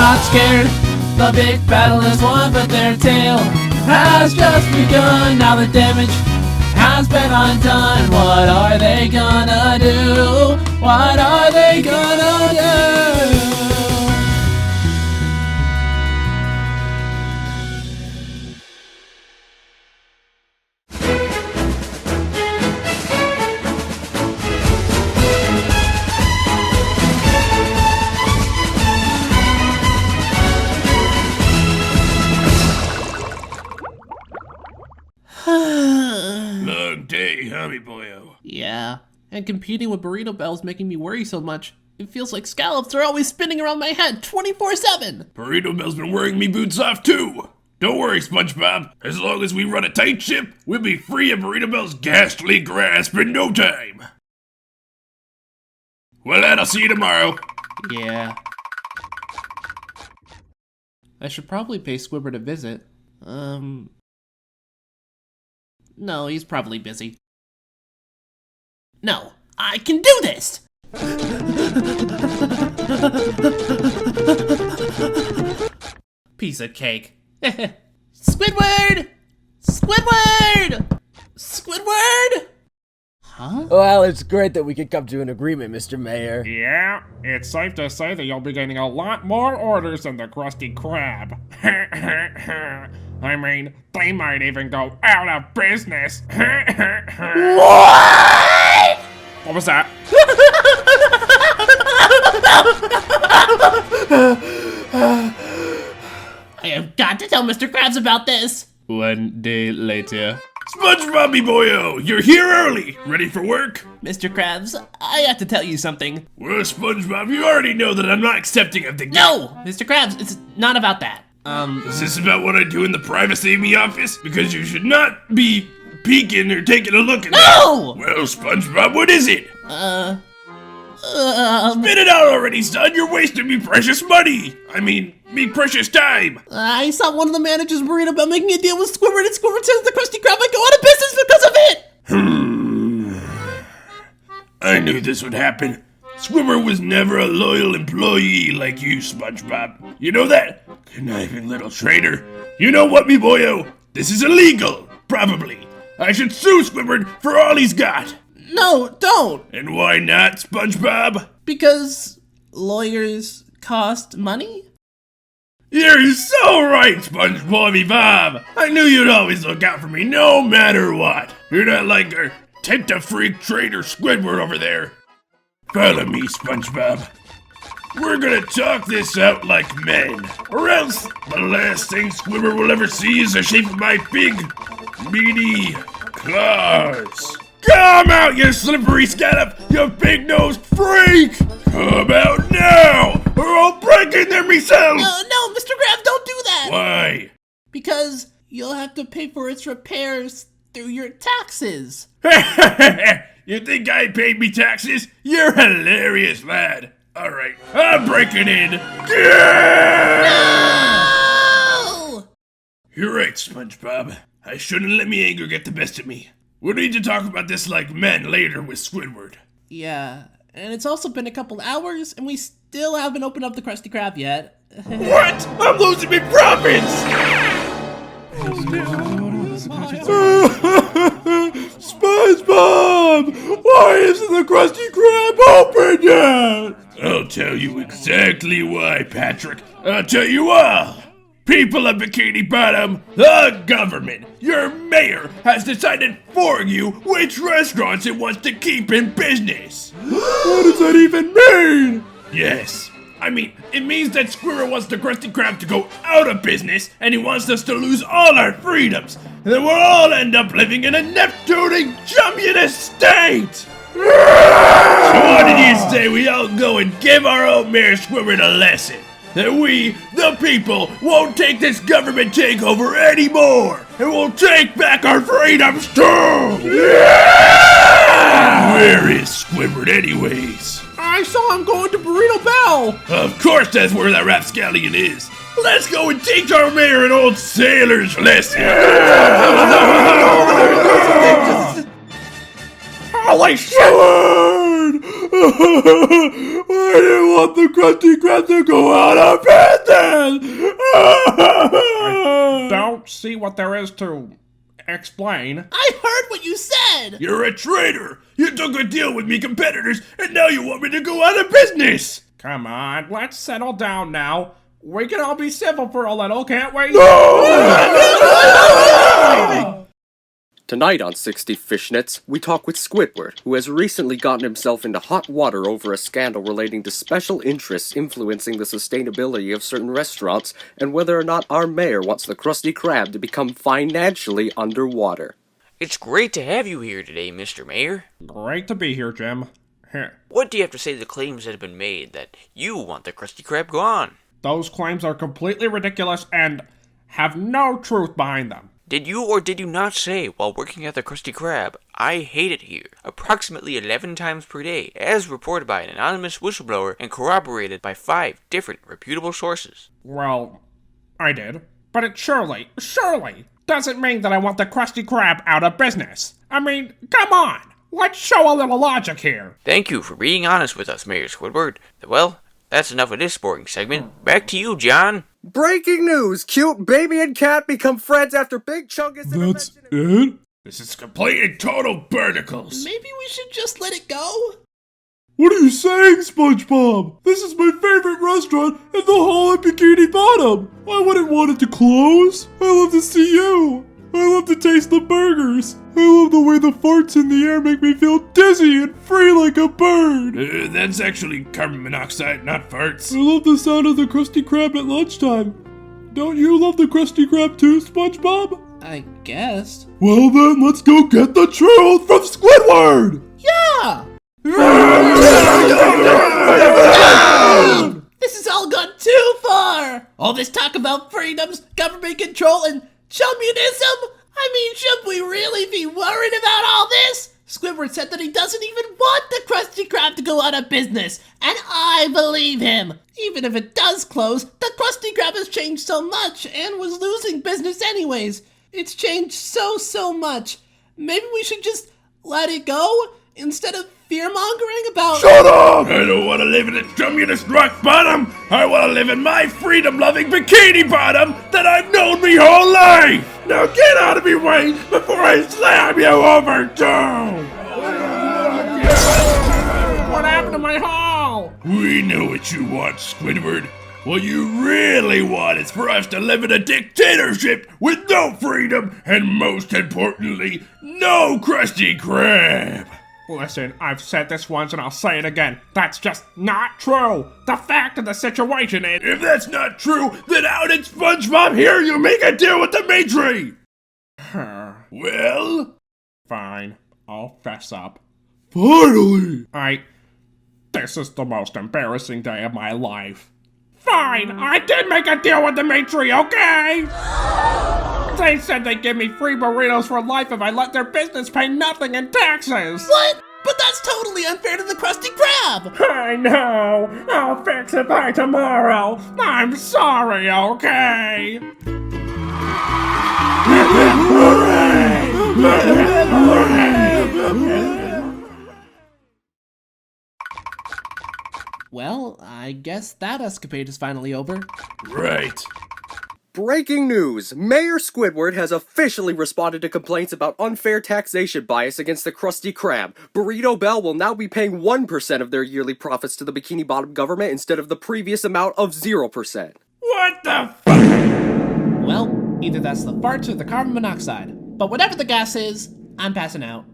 not scared. The big battle is won, but their tale has just begun. Now the damage has been undone. What are they gonna do? What are they gonna do? Long day, huh, me boyo? Yeah, and competing with Burrito Bell's making me worry so much. It feels like scallops are always spinning around my head 24/7. Burrito Bell's been worrying me boots off too. Don't worry, SpongeBob. As long as we run a tight ship, we'll be free of Burrito Bell's ghastly grasp in no time. Well, then, I'll see you tomorrow. Yeah. I should probably pay Squidward a visit. No, he's probably busy. No, I can do this! Piece of cake. Squidward! Squidward! Squidward! Huh? Well, it's great that we could come to an agreement, Mr. Mayor. Yeah, it's safe to say that you'll be getting a lot more orders than the Krusty Krab. I mean, they might even go out of business. What? What was that? I have got to tell Mr. Krabs about this! 1 day later. SpongeBob, me boyo, you're here early. Ready for work? Mr. Krabs, I have to tell you something. Well, SpongeBob, you already know that I'm not accepting of the gift. No! Mr. Krabs, it's not about that. Is this about what I do in the privacy of me office? Because you should not be peeking or taking a look at that. No! Well, SpongeBob, what is it? Spit it out already, son. You're wasting me precious money. I mean, me precious time. I saw one of the managers worried about making a deal with Squidward, and Squidward says the Krusty Krab might go out of business because of it! I knew this would happen. Squidward was never a loyal employee like you, SpongeBob. You know that? Conniving little traitor. You know what, me boyo? This is illegal. Probably. I should sue Squidward for all he's got. No, don't! And why not, SpongeBob? Because lawyers cost money? You're so right, SpongeBobby Bob. I knew you'd always look out for me no matter what. You're not like our tent-a-freak traitor Squidward over there. Follow me, SpongeBob. We're gonna talk this out like men, or else the last thing Squidward will ever see is the shape of my big, meaty claws. Come out, you slippery scallop, you big-nosed freak! Come out now, or I'll break in there myself! No, Mr. Krabs, don't do that! Why? Because you'll have to pay for its repairs through your taxes. You think I paid me taxes? You're hilarious, lad. Alright, I'm breaking in. No! You're right, SpongeBob. I shouldn't let me anger get the best of me. We'll need to talk about this like men later with Squidward. Yeah, and it's also been a couple hours, and we still haven't opened up the Krusty Krab yet. What? I'm losing my profits! SpongeBob! Why isn't the Krusty Krab open yet? I'll tell you exactly why, Patrick. I'll tell you all. People of Bikini Bottom, the government, your mayor, has decided for you which restaurants it wants to keep in business. What does that even mean? Yes. I mean, it means that Squidward wants the Krusty Krab to go out of business, and he wants us to lose all our freedoms, and then we'll all end up living in a Neptunian communist state! So what did you say we all go and give our old mayor Squidward a lesson? That we, the people, won't take this government takeover anymore, and we'll take back our freedoms too! Yeah! Where is Squidward anyways? I saw him going to Burrito Bell! Of course that's where that rapscallion is. Let's go and teach our mayor an old sailor's lesson. Holy shit! I didn't want the Krusty Krab to go out of business! Don't see what there is to explain. I heard what you said! You're a traitor! You took a deal with me competitors, and now you want me to go out of business! Come on, let's settle down now. We can all be civil for a little, can't we? Tonight on 60 Fishnets, we talk with Squidward, who has recently gotten himself into hot water over a scandal relating to special interests influencing the sustainability of certain restaurants, and whether or not our mayor wants the Krusty Krab to become financially underwater. It's great to have you here today, Mr. Mayor. Great to be here, Jim. Here. What do you have to say to the claims that have been made that you want the Krusty Krab gone? Those claims are completely ridiculous and have no truth behind them. Did you or did you not say, while working at the Krusty Krab, I hate it here, approximately 11 times per day, as reported by an anonymous whistleblower and corroborated by 5 different reputable sources? Well, I did. But it surely doesn't mean that I want the Krusty Krab out of business. I mean, come on! Let's show a little logic here. Thank you for being honest with us, Mayor Squidward. Well, that's enough of this boring segment. Back to you, John. Breaking news! Cute baby and cat become friends after Big Chungus That's it? This is complete and total barnacles! Maybe we should just let it go? What are you saying, SpongeBob? This is my favorite restaurant in the whole of Bikini Bottom! I wouldn't want it to close! I love to see you! I love to taste the burgers! I love the way the farts in the air make me feel dizzy and free like a bird! That's actually carbon monoxide, not farts. I love the sound of the Krusty Krab at lunchtime. Don't you love the Krusty Krab too, SpongeBob? I guess. Well then, let's go get the truth from Squidward! Yeah! This has all gone too far! All this talk about freedoms, government control, and communism? I mean, should we really be worried about all this? Squidward said that he doesn't even want the Krusty Krab to go out of business, and I believe him. Even if it does close, the Krusty Krab has changed so much and was losing business anyways. It's changed so much. Maybe we should just let it go instead of fear-mongering about— Shut up! I don't want to live in a communist rock bottom! I want to live in my freedom-loving bikini bottom that I've known me whole life! Now get out of my way before I slam you over too! What happened to my haul? We know what you want, Squidward. What you really want is for us to live in a dictatorship with no freedom and, most importantly, no Krusty Krab! Listen, I've said this once and I'll say it again. That's just not true. The fact of the situation is— If that's not true, then how did SpongeBob hear you make a deal with the Matri? Well? Fine, I'll fess up. Finally! This is the most embarrassing day of my life. Fine, I did make a deal with the Matri, okay? They said they'd give me free burritos for life if I let their business pay nothing in taxes. What? But that's totally unfair to the Krusty Krab! I know. I'll fix it by tomorrow. I'm sorry, okay? Well, I guess that escapade is finally over. Right. Breaking news! Mayor Squidward has officially responded to complaints about unfair taxation bias against the Krusty Krab. Burrito Bell will now be paying 1% of their yearly profits to the Bikini Bottom government instead of the previous amount of 0%. What the Well, either that's the farts or the carbon monoxide. But whatever the gas is, I'm passing out.